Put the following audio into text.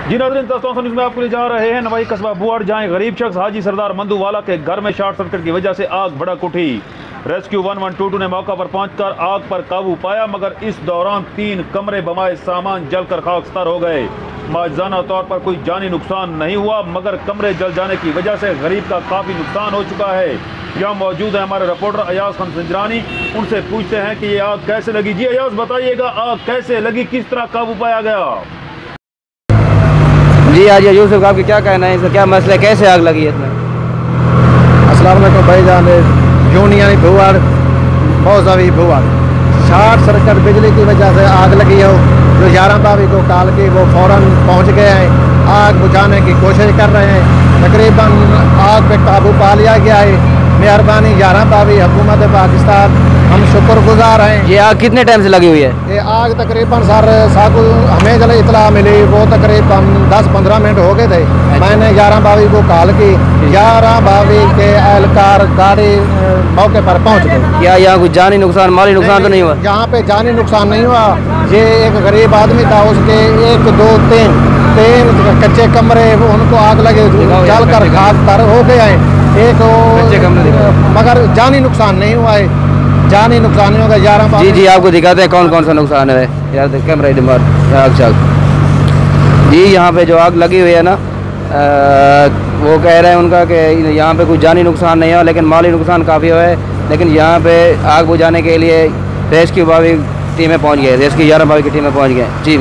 जी नाज़रीन, न्यूज़ में आपको ले जा रहे हैं नवाई कस्बा बुआड़, जहां गरीब शख्स हाजी सरदार मंदूवाला के घर में शॉर्ट सर्किट की वजह से आग भड़क उठी। रेस्क्यू 1122 ने मौका पर पहुंचकर आग पर काबू पाया, मगर इस दौरान 3 कमरे बमाए सामान जलकर खाकसार हो गए। माजाना तौर पर कोई जानी नुकसान नहीं हुआ, मगर कमरे जल जाने की वजह से गरीब का काफ़ी नुकसान हो चुका है। यहाँ मौजूद है हमारे रिपोर्टर अयाज खान संजरानी, उनसे पूछते हैं कि ये आग कैसे लगी। जी अयाज, बताइएगा आग कैसे लगी, किस तरह काबू पाया गया? जी आज यूसुफ, आपकी क्या कहना है, इसका क्या मसला है, कैसे आग लगी है इसमें? अस्सलाम वालेकुम भाईजान। यूनियन भुआड़, मौजवी भुआड़, शॉर्ट सर्किट बिजली की वजह से आग लगी हो। जो 11 बावी को कॉल की वो फौरन पहुंच गए हैं, आग बुझाने की कोशिश कर रहे हैं। तकरीबन आग पे काबू पा लिया गया है। मेहरबानी 11 बावी हुकूमत पाकिस्तान, हम शुक्रगुजार हैं। ये आग कितने टाइम से लगी हुई है? ये आग तकरीबन सर साकु हमें जल इतला मिली, वो तकरीबन 10-15 मिनट हो गए थे। मैंने 11 बावी को कॉल की, 11 बावी के एहलकार गाड़ी मौके पर पहुंच गए। क्या यहाँ कुछ जानी नुकसान, माली नुकसान तो नहीं हुआ? यहाँ पे जानी नुकसान नहीं हुआ। ये एक गरीब आदमी था, उसके 1 2 3 कच्चे कमरे उनको आग लगे, जल कर खाक हो गए हैं। एक मगर जानी नुकसान नहीं हुआ है, जानी नुकसान नहीं होगा। 11 जी आपको दिखाते हैं कौन कौन सा नुकसान है यार। कैमरा आग जी यहाँ पे जो आग लगी हुई है ना, वो कह रहे हैं उनका कि यहाँ पे कुछ जानी नुकसान नहीं हुआ, लेकिन माली नुकसान काफ़ी हुआ है। लेकिन यहाँ पे आग बुझाने के लिए रेस्क्यू बावी टीमें पहुँच गए, रेस्क्यू 11 बावी की टीमें पहुँच गए। जी